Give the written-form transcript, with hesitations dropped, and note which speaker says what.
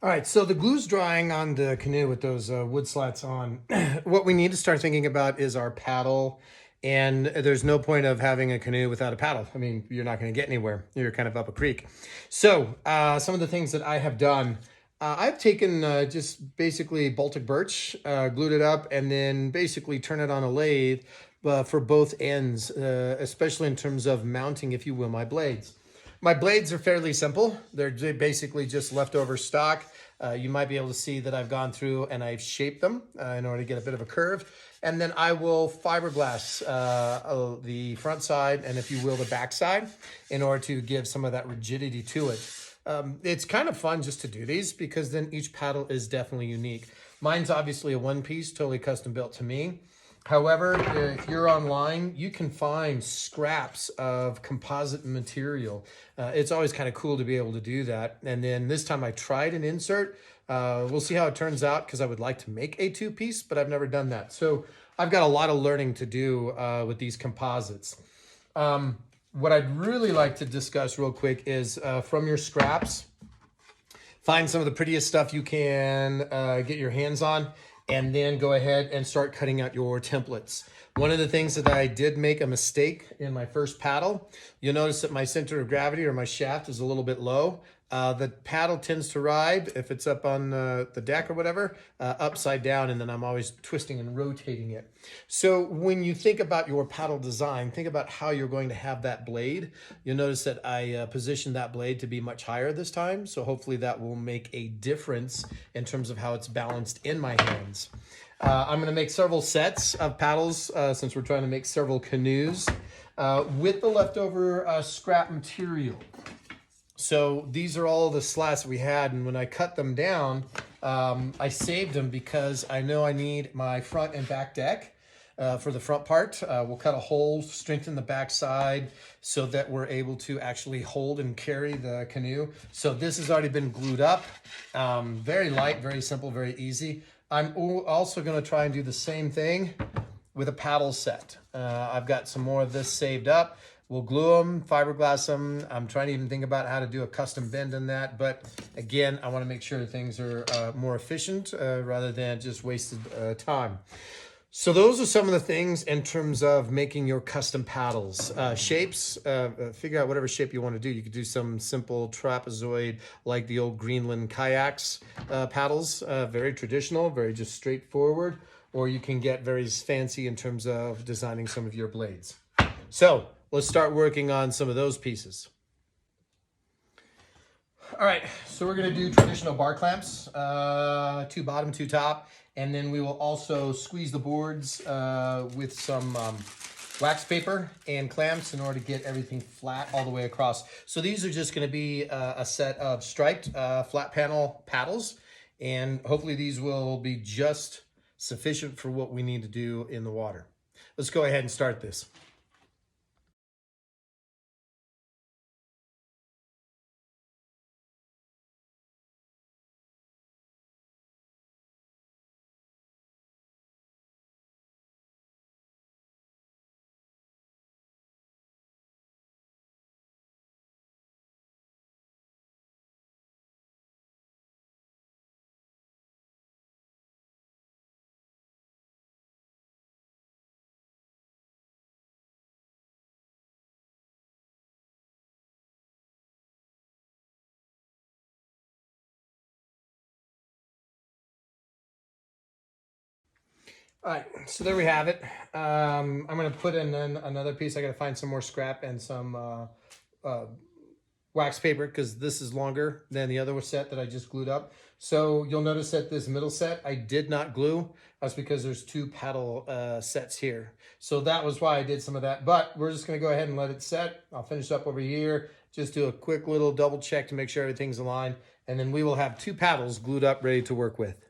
Speaker 1: All right, so the glue's drying on the canoe with those wood slats on. What we need to start thinking about is our paddle. And there's no point of having a canoe without a paddle. I mean, you're not going to get anywhere. You're kind of up a creek. So some of the things that I have done, I've taken just basically Baltic birch, glued it up, and then basically turn it on a lathe for both ends, especially in terms of mounting, if you will, my blades. My blades are fairly simple. They're basically just leftover stock. You might be able to see that I've gone through and I've shaped them in order to get a bit of a curve. And then I will fiberglass the front side and, if you will, the back side in order to give some of that rigidity to it. It's kind of fun just to do these because then each paddle is definitely unique. Mine's obviously a one piece, totally custom built to me. However, if you're online, you can find scraps of composite material. It's always kind of cool to be able to do that. And then this time I tried an insert. We'll see how it turns out because I would like to make a two-piece, but I've never done that. So I've got a lot of learning to do with these composites. What I'd really like to discuss real quick is from your scraps, find some of the prettiest stuff you can get your hands on, and then go ahead and start cutting out your templates. One of the things that I did make a mistake in my first paddle, you'll notice that my center of gravity or my shaft is a little bit low. The paddle tends to ride, if it's up on the deck or whatever, upside down, and then I'm always twisting and rotating it. So when you think about your paddle design, think about how you're going to have that blade. You'll notice that I positioned that blade to be much higher this time, so hopefully that will make a difference in terms of how it's balanced in my hands. I'm going to make several sets of paddles since we're trying to make several canoes with the leftover scrap material. So these are all the slats we had, and when I cut them down, I saved them because I know I need my front and back deck for the front part. We'll cut a hole, strengthen the back side so that we're able to actually hold and carry the canoe. So this has already been glued up. Very light, very simple, very easy. I'm also going to try and do the same thing with a paddle set. I've got some more of this saved up. We'll glue them, fiberglass them. I'm trying to even think about how to do a custom bend in that. But again, I want to make sure things are more efficient rather than just wasted time. So those are some of the things in terms of making your custom paddles. Shapes, figure out whatever shape you want to do. You could do some simple trapezoid like the old Greenland kayaks paddles, very traditional, very just straightforward. Or you can get very fancy in terms of designing some of your blades. So let's start working on some of those pieces. All right, so we're gonna do traditional bar clamps, two bottom, two top, and then we will also squeeze the boards with some wax paper and clamps in order to get everything flat all the way across. So these are just gonna be a set of striped flat panel paddles, and hopefully these will be just sufficient for what we need to do in the water. Let's go ahead and start this. All right, so there we have it. I'm going to put in another piece. I got to find some more scrap and some wax paper because this is longer than the other set that I just glued up. So you'll notice that this middle set I did not glue. That's because there's two paddle sets here. So that was why I did some of that. But we're just going to go ahead and let it set. I'll finish up over here. Just do a quick little double check to make sure everything's aligned. And then we will have two paddles glued up ready to work with.